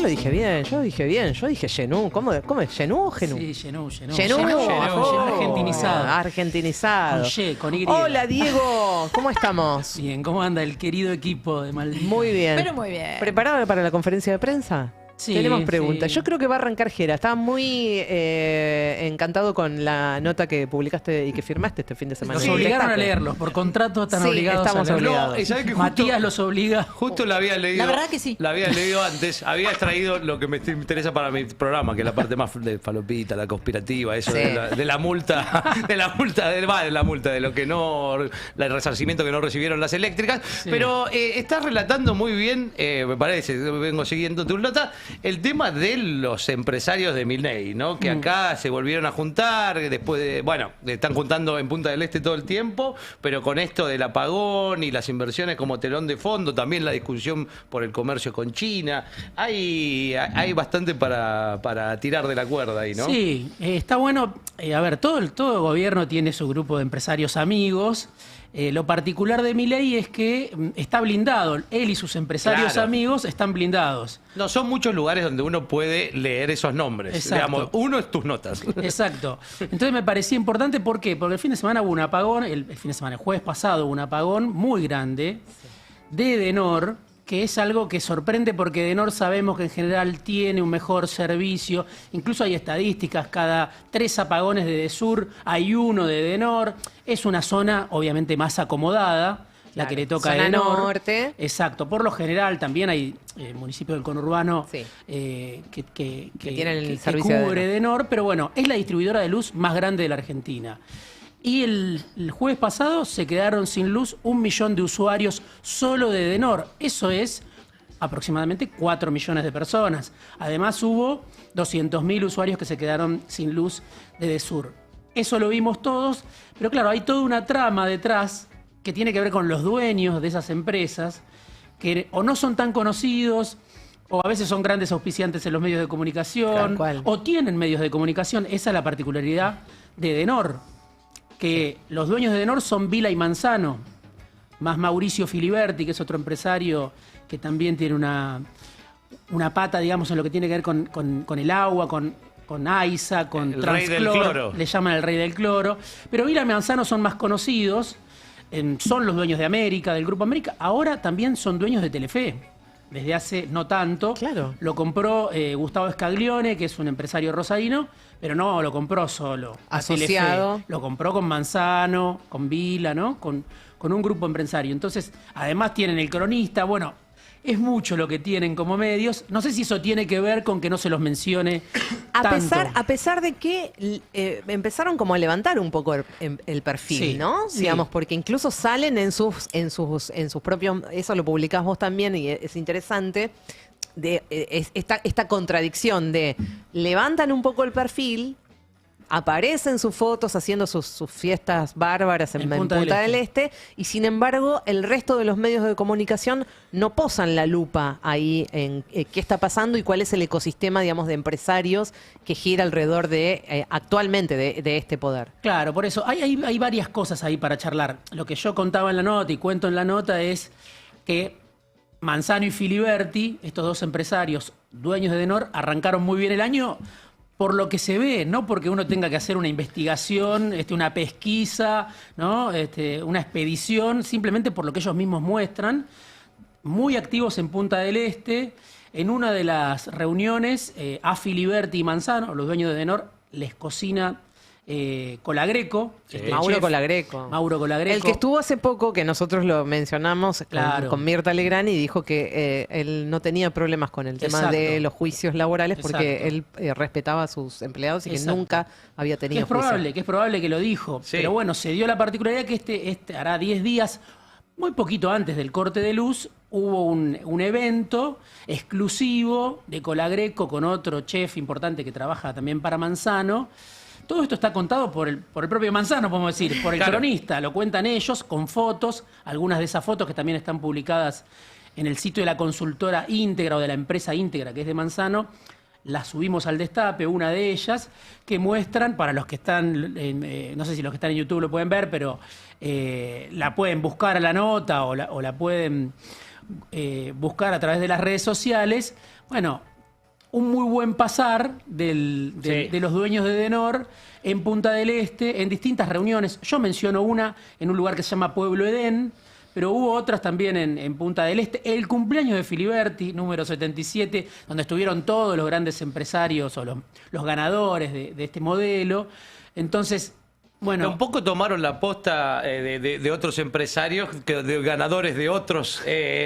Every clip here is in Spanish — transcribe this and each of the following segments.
Yo lo dije bien, yo dije Genú. ¿Cómo es? ¿Genú o Genú? Sí, Genú. Argentinizado. Argentinizado. Con Y, con Y. Y. Hola, Diego. ¿Cómo estamos? Bien, ¿cómo anda el querido equipo de Maldita? Muy bien. Pero muy bien. ¿Preparado para la conferencia de prensa? Sí, Tenemos preguntas. sí. Yo creo que va a arrancar Jera. Estaba muy encantado con la nota que publicaste y que firmaste este fin de semana. Nos en el obligaron a Destape. leerlos. Por contrato están Sí, obligados estamos a leerlos. obligados. No, ¿sabés que justo- Matías los obliga. Justo la había leído. La verdad que sí. La había leído antes. Había extraído lo que me interesa para mi programa, que es la parte más de falopita, la conspirativa, eso Sí. de la multa, de lo que no, el resarcimiento que no recibieron las eléctricas. Sí. Pero estás relatando muy bien, me parece, vengo siguiendo tu nota, el tema de los empresarios de Milei, ¿no? Que acá se volvieron a juntar, después de, bueno, están juntando en Punta del Este todo el tiempo, pero con esto del apagón y las inversiones como telón de fondo, también la discusión por el comercio con China, hay bastante para tirar de la cuerda ahí, ¿no? Sí, está bueno. A ver, todo gobierno tiene su grupo de empresarios amigos. Lo particular de Milei es que está blindado. Él y sus empresarios Claro. amigos están blindados. No son muchos lugares donde uno puede leer esos nombres. Exacto. Digamos, uno es tus notas. Exacto. Entonces me parecía importante, ¿por qué? Porque el fin de semana hubo un apagón, el jueves pasado hubo un apagón muy grande de Edenor, que es algo que sorprende porque Edenor sabemos que en general tiene un mejor servicio, incluso hay estadísticas, cada 3 apagones de Edesur hay uno de Edenor, es una zona obviamente más acomodada, la que le toca a Zona Edenor. norte. Exacto, por lo general también hay municipios del conurbano Sí. que tienen el que servicio de cubre Edenor, pero bueno, es la distribuidora de luz más grande de la Argentina. Y el jueves pasado se quedaron sin luz 1 millón de usuarios solo de Edenor. Eso es aproximadamente 4 millones de personas. Además hubo 200.000 usuarios que se quedaron sin luz de Edesur. Eso lo vimos todos, pero claro, hay toda una trama detrás que tiene que ver con los dueños de esas empresas, que o no son tan conocidos, o a veces son grandes auspiciantes en los medios de comunicación, Tal cual. o tienen medios de comunicación. Esa es la particularidad de Edenor, que los dueños de Edenor son Vila y Manzano, más Mauricio Filiberti, que es otro empresario que también tiene una pata, digamos, en lo que tiene que ver con el agua, con AISA, con El rey del Transcloro, cloro. le llaman el rey del cloro. Pero Vila y Manzano son más conocidos, son los dueños de América, del Grupo América. Ahora también son dueños de Telefe, desde hace no tanto. Claro. Lo compró Gustavo Scaglione, que es un empresario rosarino, pero no lo compró solo. a Asociado. Telefe. Lo compró con Manzano, con Vila, ¿no? Con un grupo empresario. Entonces, además tienen el cronista, bueno, es mucho lo que tienen como medios. No sé si eso tiene que ver con que no se los mencione A tanto. pesar de que empezaron como a levantar un poco el perfil, Sí, ¿no? sí. Digamos, porque incluso salen en sus propios, eso lo publicás vos también y es interesante, esta contradicción de levantan un poco el perfil, aparecen sus fotos haciendo sus fiestas bárbaras en Punta del Este, y sin embargo el resto de los medios de comunicación no posan la lupa ahí en qué está pasando y cuál es el ecosistema, digamos, de empresarios que gira alrededor de actualmente de este poder. Claro, por eso hay varias cosas ahí para charlar. Lo que yo contaba en la nota y cuento en la nota es que Manzano y Filiberti, estos dos empresarios dueños de Edenor, arrancaron muy bien el año por lo que se ve, no porque uno tenga que hacer una investigación, una pesquisa, ¿no? Una expedición, simplemente por lo que ellos mismos muestran. Muy activos en Punta del Este. En una de las reuniones, a Filiberti y Manzano, los dueños de Edenor, les cocina Colagreco. Mauro chef. Colagreco. Mauro Colagreco. El que estuvo hace poco, que nosotros lo mencionamos Claro. con Mirta Legrand, y dijo que él no tenía problemas con el tema Exacto. de los juicios laborales porque Exacto. él respetaba a sus empleados y que Exacto. nunca había Que tenido es probable, que lo dijo. Sí. Pero bueno, se dio la particularidad que hará 10 días, muy poquito antes del corte de luz, hubo un evento exclusivo de Colagreco con otro chef importante que trabaja también para Manzano. Todo esto está contado por el propio Manzano, podemos decir, por el Claro. cronista. Lo cuentan ellos con fotos, algunas de esas fotos que también están publicadas en el sitio de la consultora íntegra o de la empresa íntegra que es de Manzano. Las subimos al Destape, una de ellas, que muestran, para los que están, no sé si los que están en YouTube lo pueden ver, pero la pueden buscar a la nota o la pueden buscar a través de las redes sociales. Bueno, un muy buen pasar de los dueños de Edenor en Punta del Este, en distintas reuniones. Yo menciono una en un lugar que se llama Pueblo Edén, pero hubo otras también en Punta del Este. El cumpleaños de Filiberti, número 77, donde estuvieron todos los grandes empresarios o los ganadores de este modelo. Entonces, bueno, un poco tomaron la posta de otros empresarios, de ganadores de otros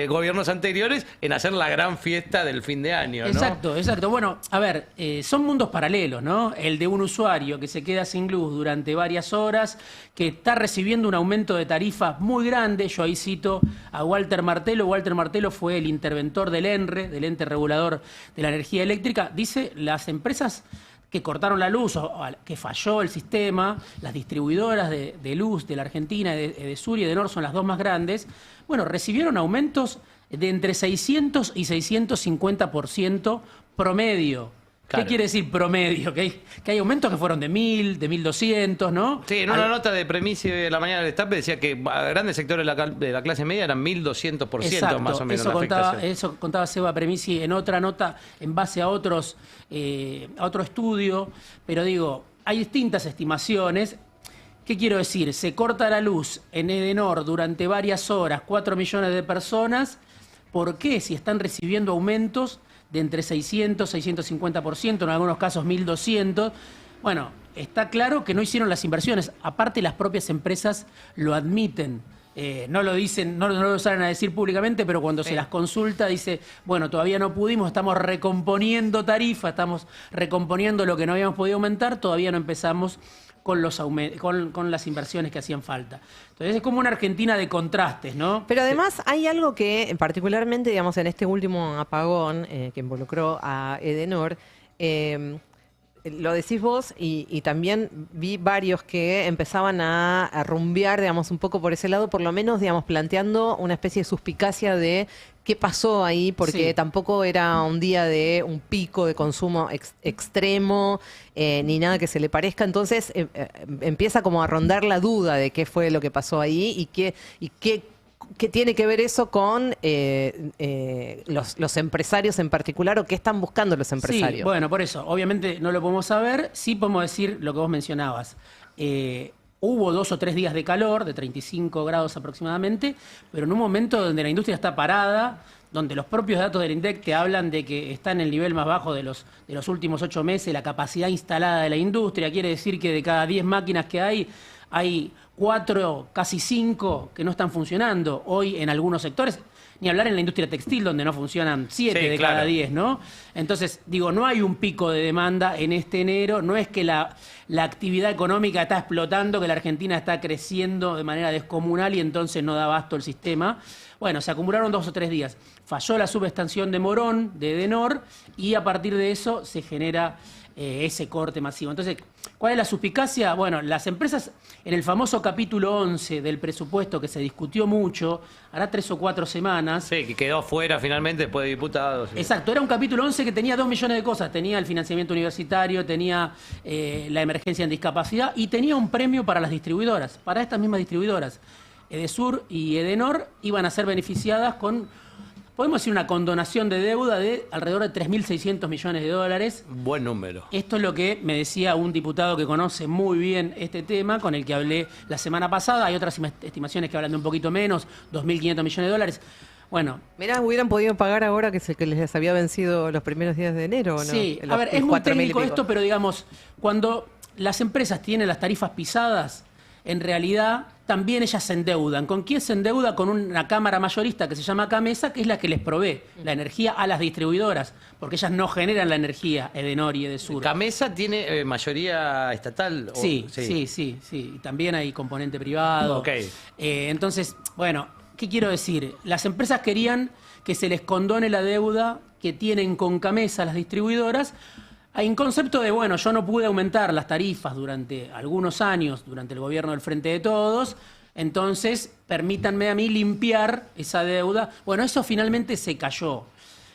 gobiernos anteriores, en hacer la gran fiesta del fin de año, ¿no? Exacto, exacto. Bueno, a ver, son mundos paralelos, ¿no? El de un usuario que se queda sin luz durante varias horas, que está recibiendo un aumento de tarifas muy grande. Yo ahí cito a Walter Martello. Walter Martello fue el interventor del ENRE, del Ente Regulador de la Energía Eléctrica. Dice, las empresas que cortaron la luz o que falló el sistema, las distribuidoras de luz de la Argentina, Edesur y Edenor, son las dos más grandes, bueno, recibieron aumentos de entre 600 y 650% promedio. Claro. ¿Qué quiere decir promedio? Que hay aumentos que fueron de 1.000, de 1.200, ¿no? Sí, en una nota de Premisi de la mañana del Destape decía que a grandes sectores de la clase media eran 1.200% Exacto, más o menos eso la afectación. eso contaba Seba Premisi en otra nota en base a otro estudio, pero digo, hay distintas estimaciones. ¿Qué quiero decir? Se corta la luz en Edenor durante varias horas, 4 millones de personas. ¿Por qué? Si están recibiendo aumentos de entre 600 y 650%, en algunos casos 1.200. Bueno, está claro que no hicieron las inversiones. Aparte, las propias empresas lo admiten. No lo dicen, no lo salen a decir públicamente, pero cuando se las consulta dice, bueno, todavía no pudimos, estamos recomponiendo tarifa, estamos recomponiendo lo que no habíamos podido aumentar, todavía no empezamos con las inversiones que hacían falta. Entonces es como una Argentina de contrastes, ¿no? Pero además hay algo que particularmente, digamos, en este último apagón que involucró a Edenor, lo decís vos y también vi varios que empezaban a rumbear, digamos, un poco por ese lado, por lo menos, digamos, planteando una especie de suspicacia de qué pasó ahí, porque Sí. tampoco era un día de un pico de consumo extremo, ni nada que se le parezca. Entonces empieza como a rondar la duda de qué fue lo que pasó ahí y qué tiene que ver eso con los empresarios en particular, o qué están buscando los empresarios. Sí, bueno, por eso, obviamente no lo podemos saber, sí podemos decir lo que vos mencionabas. Hubo 2 o 3 días de calor, de 35 grados aproximadamente, pero en un momento donde la industria está parada, donde los propios datos del INDEC te hablan de que está en el nivel más bajo de los últimos 8 meses, la capacidad instalada de la industria, quiere decir que de cada 10 máquinas que hay 4, casi 5 que no están funcionando hoy en algunos sectores. Ni hablar en la industria textil, donde no funcionan 7 Sí, de claro. cada 10, ¿no? Entonces, digo, no hay un pico de demanda en este enero, no es que la actividad económica está explotando, que la Argentina está creciendo de manera descomunal y entonces no da abasto el sistema. Bueno, se acumularon 2 o 3 días. Falló la subestación de Morón, de Edenor, y a partir de eso se genera ese corte masivo. Entonces, ¿cuál es la suspicacia? Bueno, las empresas, en el famoso capítulo 11 del presupuesto que se discutió mucho, hará 3 o 4 semanas. Sí, que quedó fuera finalmente después de diputados. Exacto, era un capítulo 11 que tenía 2 millones de cosas. Tenía el financiamiento universitario, tenía la emergencia en discapacidad y tenía un premio para las distribuidoras, para estas mismas distribuidoras. Edesur y Edenor iban a ser beneficiadas con, podemos decir, una condonación de deuda de alrededor de 3.600 millones de dólares. Buen número. Esto es lo que me decía un diputado que conoce muy bien este tema, con el que hablé la semana pasada. Hay otras estimaciones que hablan de un poquito menos, 2.500 millones de dólares. Bueno. Mirá, hubieran podido pagar ahora que les había vencido los primeros días de enero, ¿no? Sí, Los- a ver, los es muy 4.000 y técnico pico. esto, pero digamos, cuando las empresas tienen las tarifas pisadas, en realidad también ellas se endeudan. ¿Con quién se endeuda? Con una cámara mayorista que se llama Camesa, que es la que les provee la energía a las distribuidoras, porque ellas no generan la energía, Edenor y Edesur. ¿Camesa tiene mayoría estatal? Sí. Y también hay componente privado. Ok. Entonces, bueno, ¿qué quiero decir? Las empresas querían que se les condone la deuda que tienen con Camesa las distribuidoras. Hay un concepto de, bueno, yo no pude aumentar las tarifas durante algunos años, durante el gobierno del Frente de Todos, entonces permítanme a mí limpiar esa deuda. Bueno, eso finalmente se cayó.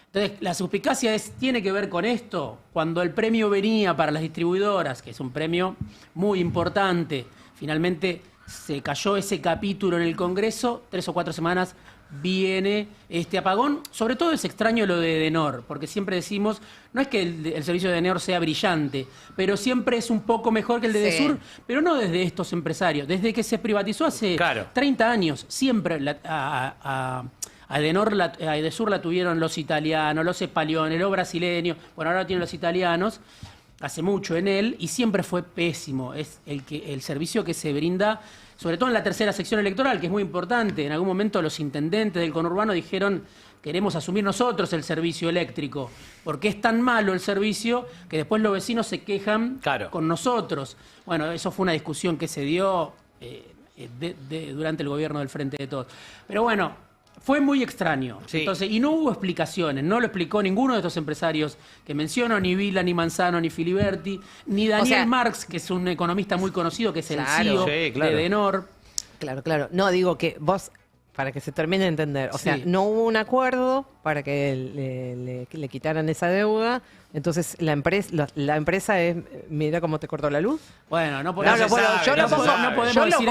Entonces, la suspicacia tiene que ver con esto. Cuando el premio venía para las distribuidoras, que es un premio muy importante, finalmente se cayó ese capítulo en el Congreso, 3 o 4 semanas viene este apagón. Sobre todo es extraño lo de Edenor, porque siempre decimos, no es que el servicio de Edenor sea brillante, pero siempre es un poco mejor que el de Edesur, pero no desde estos empresarios. Desde que se privatizó hace 30 años, siempre a Edesur la tuvieron los italianos, los españoles, los brasileños, bueno, ahora lo tienen los italianos, hace mucho en él, y siempre fue pésimo. Es el servicio que se brinda, sobre todo en la tercera sección electoral, que es muy importante. En algún momento los intendentes del conurbano dijeron, queremos asumir nosotros el servicio eléctrico, porque es tan malo el servicio que después los vecinos se quejan con nosotros. Bueno, eso fue una discusión que se dio durante el gobierno del Frente de Todos. Pero bueno, fue muy extraño. Sí. Entonces, y no hubo explicaciones, no lo explicó ninguno de estos empresarios que menciono, ni Vila, ni Manzano, ni Filiberti, ni Daniel Marx, que es un economista muy conocido, que es el CEO de Edenor. Claro. No, digo que vos, para que se termine de entender, o sea, no hubo un acuerdo para que le quitaran esa deuda. Entonces, la empresa es, mira cómo te cortó la luz. Bueno, no podemos yo decir lo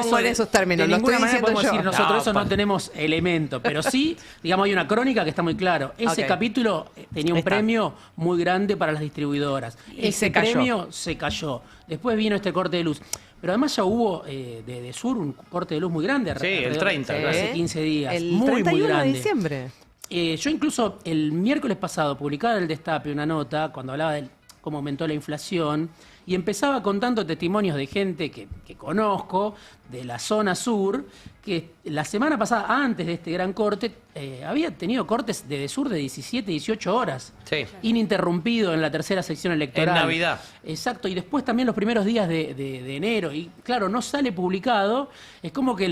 pongo en esos términos. De ninguna manera podemos yo. decir nosotros eso, no tenemos elementos. Pero sí, digamos, hay una crónica que está muy claro. Ese capítulo tenía un premio muy grande para las distribuidoras. Ese premio se cayó. Después vino este corte de luz. Pero además ya hubo de Edesur un corte de luz muy grande. El 30. Hace 15 días. El muy 31 grande. de diciembre. Yo incluso el miércoles pasado publicaba en el Destape una nota cuando hablaba de cómo aumentó la inflación y empezaba contando testimonios de gente que conozco de la zona sur que la semana pasada, antes de este gran corte, había tenido cortes de Edesur de 17, 18 horas. Sí. Ininterrumpido en la tercera sección electoral. En Navidad. Exacto, y después también los primeros días de enero. Y claro, no sale publicado, es como que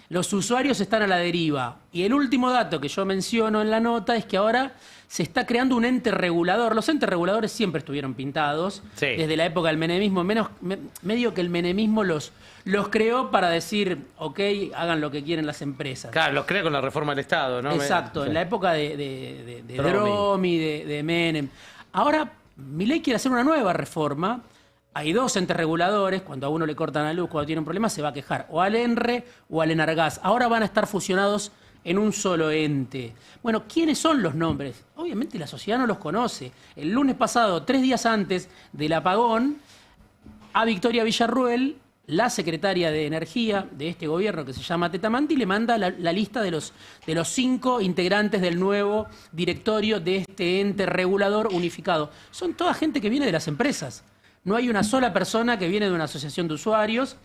los usuarios están a la deriva. Y el último dato que yo menciono en la nota es que ahora se está creando un ente regulador. Los entes reguladores siempre estuvieron pintados, desde la época del menemismo. Medio que el menemismo los creó para decir, ok, hagan lo que quieren las empresas. Claro, los creó con la reforma del Estado, ¿no? Exacto, en la época de Dromi, de Menem. Ahora, Milei quiere hacer una nueva reforma. Hay dos entes reguladores, cuando a uno le cortan la luz, cuando tiene un problema, se va a quejar o al ENRE o al Enargas. Ahora van a estar fusionados en un solo ente. Bueno, ¿quiénes son los nombres? Obviamente la sociedad no los conoce. El lunes pasado, 3 días antes del apagón, a Victoria Villarruel, la secretaria de Energía de este gobierno que se llama Tetamanti, le manda la lista de los 5 integrantes del nuevo directorio de este ente regulador unificado. Son toda gente que viene de las empresas. No hay una sola persona que viene de una asociación de usuarios,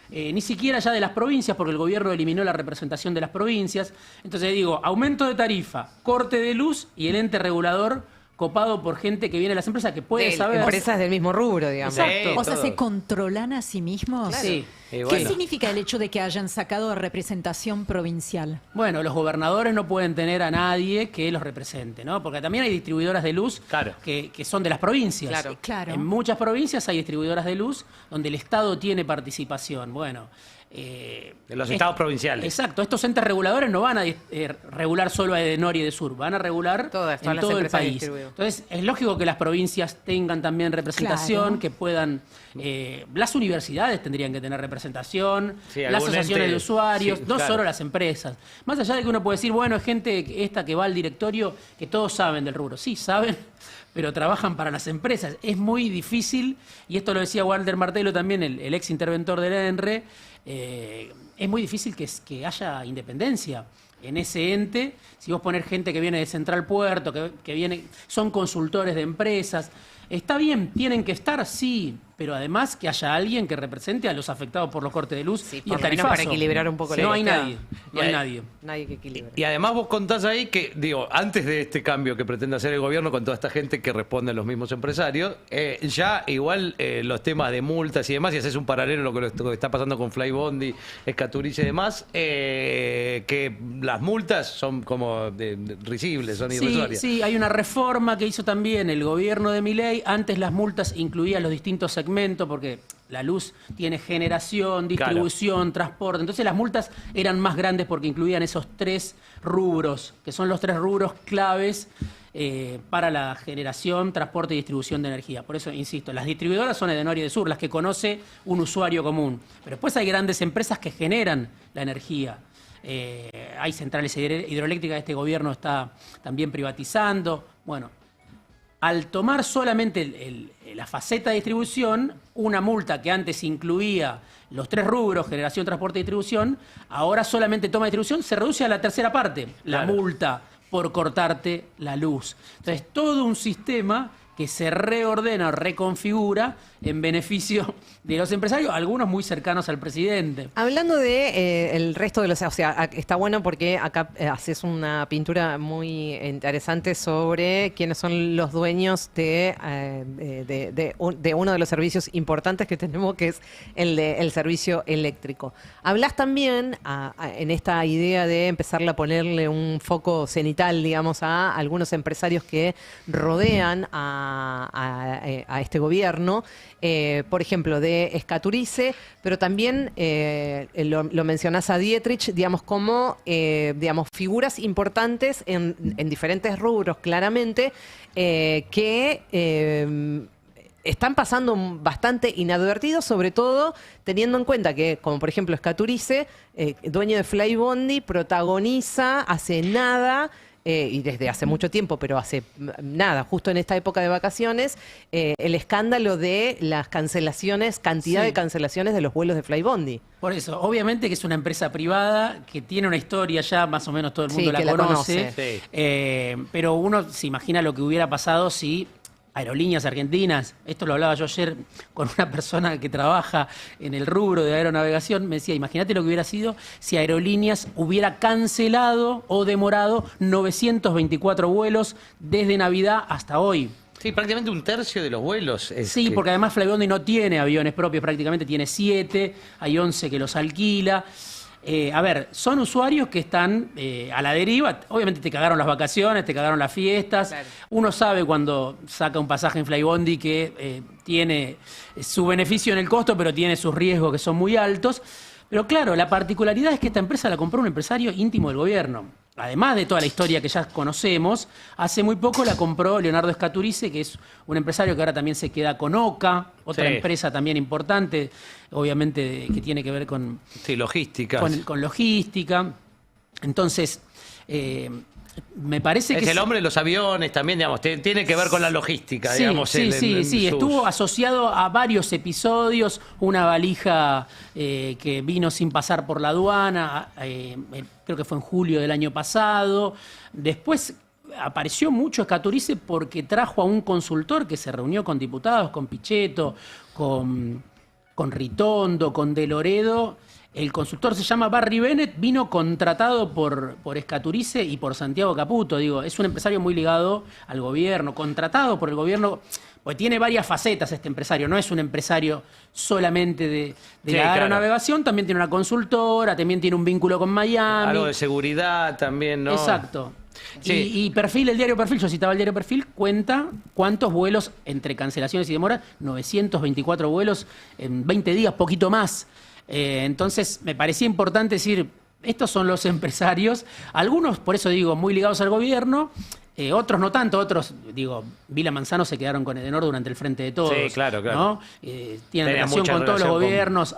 ni siquiera ya de las provincias, porque el gobierno eliminó la representación de las provincias. Entonces digo, aumento de tarifa, corte de luz y el ente regulador copado por gente que viene de las empresas que puede saber. Empresas del mismo rubro, digamos. Exacto. O sea, ¿se controlan a sí mismos? Claro. Sí. ¿Qué significa el hecho de que hayan sacado representación provincial? Bueno, los gobernadores no pueden tener a nadie que los represente, ¿no? Porque también hay distribuidoras de luz que son de las provincias. Claro. En muchas provincias hay distribuidoras de luz donde el Estado tiene participación. Bueno, en los estados provinciales. Exacto, estos entes reguladores no van a regular solo a Edenor y Edesur, van a regular en todo el país. Entonces, es lógico que las provincias tengan también representación, que puedan... las universidades tendrían que tener representación, las asociaciones de usuarios, solo las empresas. Más allá de que uno puede decir, bueno, es gente esta que va al directorio que todos saben del rubro. Sí, saben, pero trabajan para las empresas. Es muy difícil, y esto lo decía Walter Martello también, el ex interventor del ENRE, es muy difícil que haya independencia en ese ente. Si vos poner gente que viene de Central Puerto, que son consultores de empresas, está bien, tienen que estar, sí, pero además que haya alguien que represente a los afectados por los cortes de luz y el tarifazo. Para equilibrar un poco la No hay nadie, no hay nadie. Nadie que equilibre. Y además vos contás ahí que, digo, antes de este cambio que pretende hacer el gobierno con toda esta gente que responde a los mismos empresarios, ya igual los temas de multas y demás, y haces un paralelo a lo que está pasando con Flybondi, Escaturice y demás, que las multas son como risibles, son irrisorias. Sí, hay una reforma que hizo también el gobierno de Milei. Antes las multas incluían los distintos segmentos, porque la luz tiene generación, distribución, transporte. Entonces las multas eran más grandes porque incluían esos 3 rubros, que son los 3 rubros claves para la generación, transporte y distribución de energía. Por eso, insisto, las distribuidoras son Edenor y Edesur, las que conoce un usuario común. Pero después hay grandes empresas que generan la energía. hay centrales hidroeléctricas que este gobierno está también privatizando. Bueno, al tomar solamente la faceta de distribución, una multa que antes incluía los 3 rubros, generación, transporte y distribución, ahora solamente toma distribución, se reduce a la tercera parte, la multa por cortarte la luz. Entonces, todo un sistema que se reordena o reconfigura en beneficio de los empresarios, algunos muy cercanos al presidente. Hablando de el resto de los... O sea, está bueno porque acá haces una pintura muy interesante sobre quiénes son los dueños de uno de los servicios importantes que tenemos, que es el servicio eléctrico. Hablas también en esta idea de empezar a ponerle un foco cenital, digamos, a algunos empresarios que rodean a este gobierno. Por ejemplo, de Escaturice, pero también lo mencionás a Dietrich, digamos, como digamos, figuras importantes en diferentes rubros, claramente, que están pasando bastante inadvertidos, sobre todo teniendo en cuenta que, como por ejemplo Escaturice, dueño de Flybondi, protagoniza hace nada... y desde hace mucho tiempo, pero hace nada, justo en esta época de vacaciones, el escándalo de las cancelaciones, cantidad de cancelaciones de los vuelos de Flybondi. Por eso, obviamente que es una empresa privada que tiene una historia ya, más o menos todo el mundo la conoce. Pero uno se imagina lo que hubiera pasado si Aerolíneas Argentinas, esto lo hablaba yo ayer con una persona que trabaja en el rubro de aeronavegación, me decía, imagínate lo que hubiera sido si Aerolíneas hubiera cancelado o demorado 924 vuelos desde Navidad hasta hoy. Sí, prácticamente un tercio de los vuelos. Sí, porque además Flybondi no tiene aviones propios, prácticamente tiene 7, hay 11 que los alquila. A ver, son usuarios que están a la deriva. Obviamente te cagaron las vacaciones, te cagaron las fiestas. Claro. Uno sabe cuando saca un pasaje en Flybondi que tiene su beneficio en el costo, pero tiene sus riesgos que son muy altos. Pero claro, la particularidad es que esta empresa la compró un empresario íntimo del gobierno. Además de toda la historia que ya conocemos, hace muy poco la compró Leonardo Escaturice, que es un empresario que ahora también se queda con OCA, otra empresa también importante, obviamente que tiene que ver con... Sí, logística. Con logística. Entonces, me parece que... Es el hombre de los aviones también, digamos, tiene que ver con la logística, sí, digamos. Sí, estuvo asociado a varios episodios, una valija que vino sin pasar por la aduana, creo que fue en julio del año pasado. Después apareció mucho Escaturice porque trajo a un consultor que se reunió con diputados, con Pichetto, con Ritondo, con De Loredo. El consultor se llama Barry Bennett, vino contratado por Escaturice y por Santiago Caputo. Digo, es un empresario muy ligado al gobierno, contratado por el gobierno, pues tiene varias facetas este empresario. No es un empresario solamente de la aeronavegación, también tiene una consultora, también tiene un vínculo con Miami. Algo de seguridad también, ¿no? Exacto. Sí. Y Perfil, el diario Perfil, yo citaba el diario Perfil, cuenta cuántos vuelos entre cancelaciones y demoras, 924 vuelos en 20 días, poquito más. Entonces, me parecía importante decir, estos son los empresarios, algunos, por eso digo, muy ligados al gobierno, otros no tanto, otros, digo, Vila Manzano se quedaron con Edenor durante el Frente de Todos. Sí, claro. ¿no? Tienen relación con todos los gobiernos,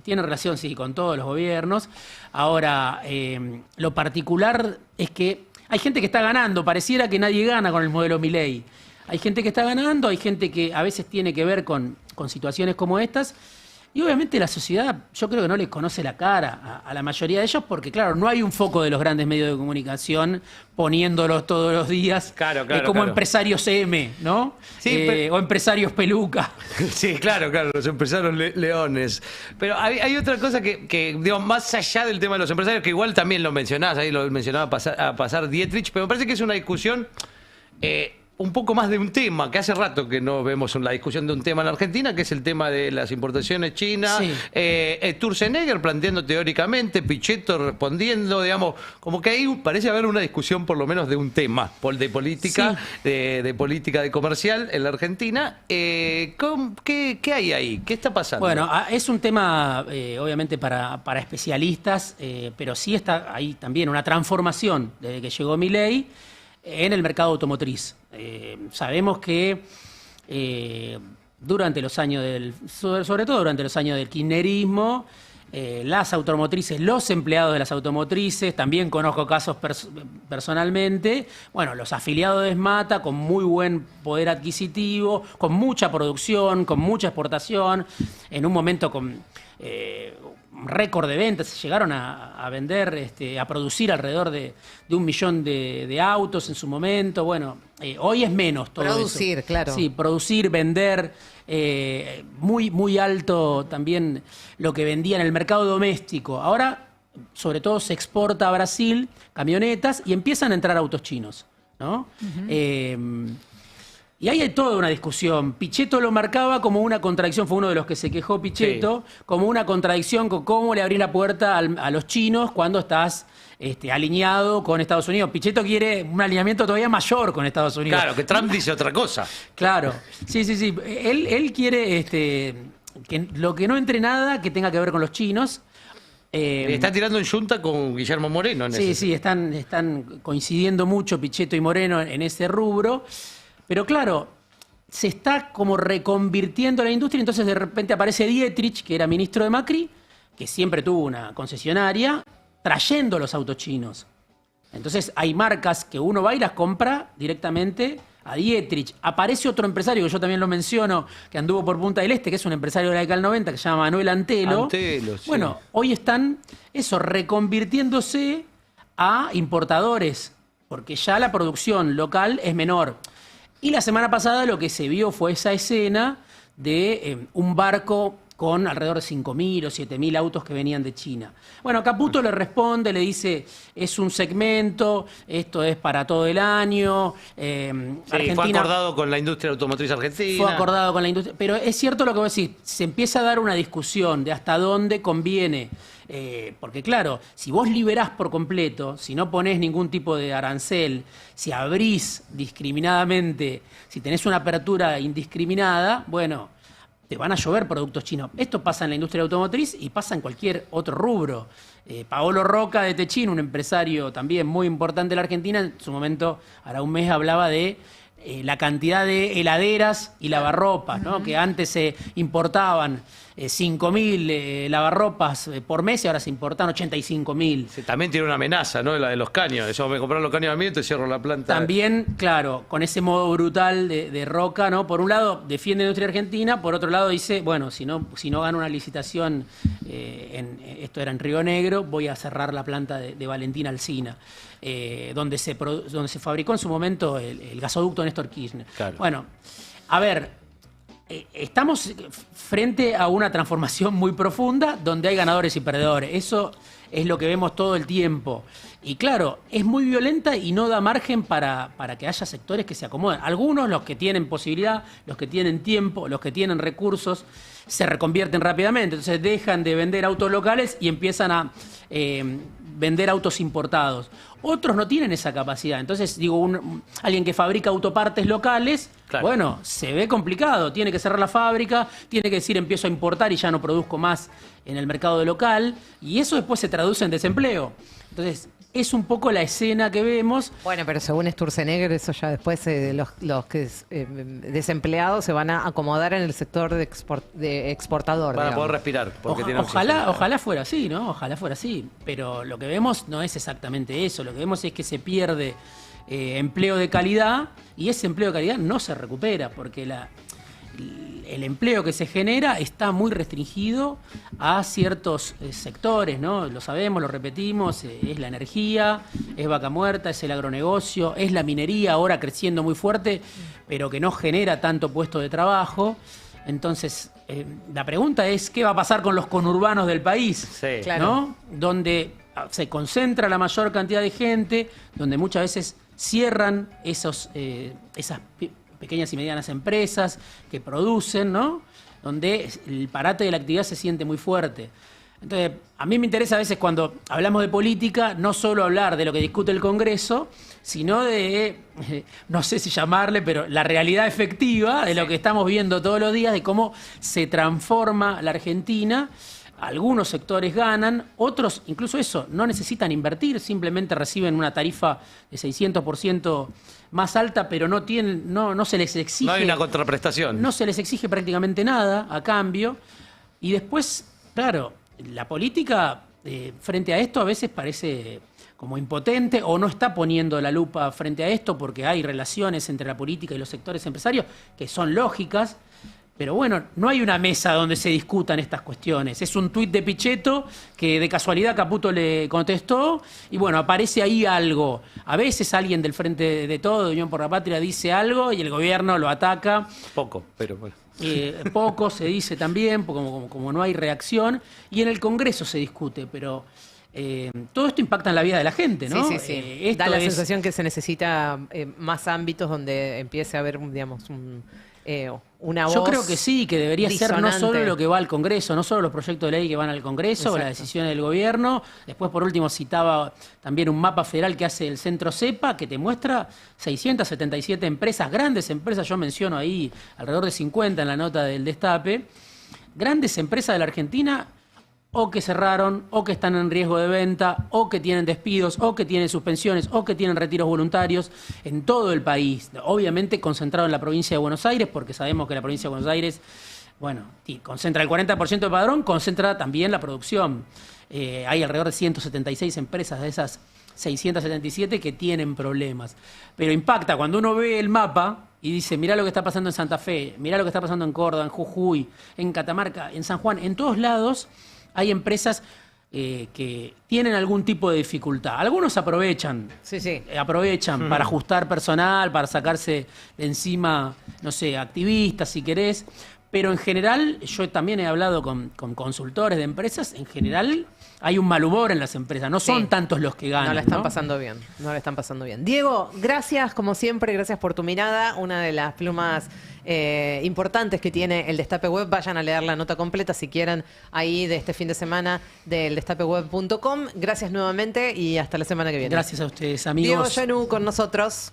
tienen relación, sí, con todos los gobiernos. Ahora, lo particular es que hay gente que está ganando, pareciera que nadie gana con el modelo Milei. Hay gente que está ganando, hay gente que a veces tiene que ver con situaciones como estas. Y obviamente la sociedad, yo creo que no les conoce la cara a la mayoría de ellos porque, claro, no hay un foco de los grandes medios de comunicación poniéndolos todos los días como empresarios M, ¿no? Sí, o empresarios peluca. Sí, claro, los empresarios leones. Pero hay otra cosa que, digo, más allá del tema de los empresarios, que igual también lo mencionás, ahí lo mencionaba a pasar Dietrich, pero me parece que es una discusión... un poco más de un tema, que hace rato que no vemos la discusión de un tema en la Argentina, que es el tema de las importaciones chinas. Sí. Sturzenegger planteando teóricamente, Pichetto respondiendo, digamos, como que ahí parece haber una discusión por lo menos de un tema de política, sí. de política de comercial en la Argentina. ¿Qué hay ahí? ¿Qué está pasando? Bueno, es un tema obviamente para especialistas, pero sí está ahí también una transformación desde que llegó Milei en el mercado automotriz. Sabemos que durante los años sobre todo durante los años del kirchnerismo, las automotrices, los empleados de las automotrices, también conozco casos personalmente, bueno, los afiliados de Esmata con muy buen poder adquisitivo, con mucha producción, con mucha exportación, en un momento con récord de ventas, se llegaron a vender, a producir alrededor de 1 millón de autos en su momento, bueno, hoy es menos todo Producir, eso. claro. Sí, producir, vender, muy, muy alto también lo que vendía en el mercado doméstico. Ahora, sobre todo, se exporta a Brasil camionetas y empiezan a entrar autos chinos, ¿no? Y ahí hay toda una discusión. Pichetto lo marcaba como una contradicción, fue uno de los que se quejó Pichetto, como una contradicción con cómo le abrís la puerta a los chinos cuando estás alineado con Estados Unidos. Pichetto quiere un alineamiento todavía mayor con Estados Unidos. Claro, que Trump dice otra cosa. Claro, sí. Él quiere que lo que no entre nada que tenga que ver con los chinos. Está tirando en yunta con Guillermo Moreno. Sí, están coincidiendo mucho Pichetto y Moreno en ese rubro. Pero claro, se está como reconvirtiendo la industria, entonces de repente aparece Dietrich, que era ministro de Macri, que siempre tuvo una concesionaria, trayendo los autos chinos. Entonces hay marcas que uno va y las compra directamente a Dietrich. Aparece otro empresario, que yo también lo menciono, que anduvo por Punta del Este, que es un empresario de la década del 90, que se llama Manuel Antelo. Antelo, sí. Bueno, hoy están, reconvirtiéndose a importadores, porque ya la producción local es menor. Y la semana pasada lo que se vio fue esa escena de un barco con alrededor de 5.000 o 7.000 autos que venían de China. Bueno, Caputo le responde, le dice, es un segmento, esto es para todo el año. Argentina, fue acordado con la industria automotriz argentina. Fue acordado con la industria. Pero es cierto lo que vos decís, se empieza a dar una discusión de hasta dónde conviene. Porque claro, si vos liberás por completo, si no ponés ningún tipo de arancel, si abrís discriminadamente, si tenés una apertura indiscriminada, bueno, te van a llover productos chinos. Esto pasa en la industria automotriz y pasa en cualquier otro rubro. Paolo Roca de Techin, un empresario también muy importante de la Argentina, en su momento, hará un mes, hablaba de la cantidad de heladeras y lavarropas, ¿no? Que antes se importaban 5.000 lavarropas por mes y ahora se importan 85.000. Sí, también tiene una amenaza, ¿no? La de los caños. Yo me compraron los caños a mí y te cierro la planta. También, claro, con ese modo brutal de Roca, ¿no? Por un lado defiende la industria argentina, por otro lado dice, bueno, si no gano una licitación, esto era en Río Negro, voy a cerrar la planta de Valentín Alsina. Donde se fabricó en su momento el gasoducto Néstor Kirchner. Claro. Bueno, a ver, estamos frente a una transformación muy profunda donde hay ganadores y perdedores. Eso es lo que vemos todo el tiempo. Y claro, es muy violenta y no da margen para que haya sectores que se acomoden. Algunos, los que tienen posibilidad, los que tienen tiempo, los que tienen recursos, se reconvierten rápidamente. Entonces dejan de vender autos locales y empiezan a vender autos importados. Otros no tienen esa capacidad. Entonces, digo, alguien que fabrica autopartes locales, claro, bueno, se ve complicado. Tiene que cerrar la fábrica, tiene que decir empiezo a importar y ya no produzco más en el mercado local. Y eso después se traduce en desempleo. Entonces, es un poco la escena que vemos. Bueno, pero según Sturzenegger, eso ya después los que desempleados se van a acomodar en el sector de exportador. Para digamos poder respirar. Porque Ojalá fuera así, ¿no? Ojalá fuera así. Pero lo que vemos no es exactamente eso. Lo que vemos es que se pierde empleo de calidad y ese empleo de calidad no se recupera porque el empleo que se genera está muy restringido a ciertos sectores, ¿no? Lo sabemos, lo repetimos, es la energía, es vaca muerta, es el agronegocio, es la minería ahora creciendo muy fuerte, pero que no genera tanto puesto de trabajo. Entonces, la pregunta es, ¿qué va a pasar con los conurbanos del país? Sí. Claro. ¿No? Donde se concentra la mayor cantidad de gente, donde muchas veces cierran esas pequeñas y medianas empresas que producen, ¿no? Donde el parate de la actividad se siente muy fuerte. Entonces, a mí me interesa a veces cuando hablamos de política, no solo hablar de lo que discute el Congreso, sino de, no sé si llamarle, pero la realidad efectiva de lo que estamos viendo todos los días, de cómo se transforma la Argentina. Algunos sectores ganan, otros, incluso eso, no necesitan invertir, simplemente reciben una tarifa de 600% más alta, pero no se les exige. No hay una contraprestación. No se les exige prácticamente nada a cambio. Y después, claro, la política frente a esto a veces parece como impotente o no está poniendo la lupa frente a esto porque hay relaciones entre la política y los sectores empresarios que son lógicas, pero bueno, no hay una mesa donde se discutan estas cuestiones. Es un tuit de Pichetto que de casualidad Caputo le contestó y bueno, aparece ahí algo. A veces alguien del Frente de Todo, de Unión por la Patria, dice algo y el gobierno lo ataca. Poco, pero bueno. Poco se dice también, como no hay reacción, y en el Congreso se discute, pero todo esto impacta en la vida de la gente, ¿no? Sí, sí, sí. Da la sensación que se necesita más ámbitos donde empiece a haber, digamos, una voz. Yo creo que sí, que debería ser no solo disonante. lo que va al Congreso, no solo los proyectos de ley que van al Congreso, o las Exacto. decisiones del gobierno. Después, por último, citaba también un mapa federal que hace el Centro CEPA, que te muestra 677 empresas, grandes empresas, yo menciono ahí alrededor de 50 en la nota del Destape, grandes empresas de la Argentina o que cerraron, o que están en riesgo de venta, o que tienen despidos, o que tienen suspensiones, o que tienen retiros voluntarios en todo el país. Obviamente concentrado en la provincia de Buenos Aires, porque sabemos que la provincia de Buenos Aires, bueno, concentra el 40% del padrón, concentra también la producción. Hay alrededor de 176 empresas de esas 677 que tienen problemas. Pero impacta cuando uno ve el mapa y dice, mirá lo que está pasando en Santa Fe, mirá lo que está pasando en Córdoba, en Jujuy, en Catamarca, en San Juan, en todos lados hay empresas que tienen algún tipo de dificultad. Algunos aprovechan, Sí, sí. para ajustar personal, para sacarse de encima, no sé, activistas si querés. Pero en general, yo también he hablado con consultores de empresas, en general hay un mal humor en las empresas, no son Sí. tantos los que ganan. No la están pasando bien, no la están pasando bien. Diego, gracias como siempre, gracias por tu mirada, una de las plumas importantes que tiene el Destape Web. Vayan a leer la nota completa si quieren ahí de este fin de semana del destapeweb.com. Gracias nuevamente y hasta la semana que viene. Gracias a ustedes, Diego amigos. Genú con nosotros.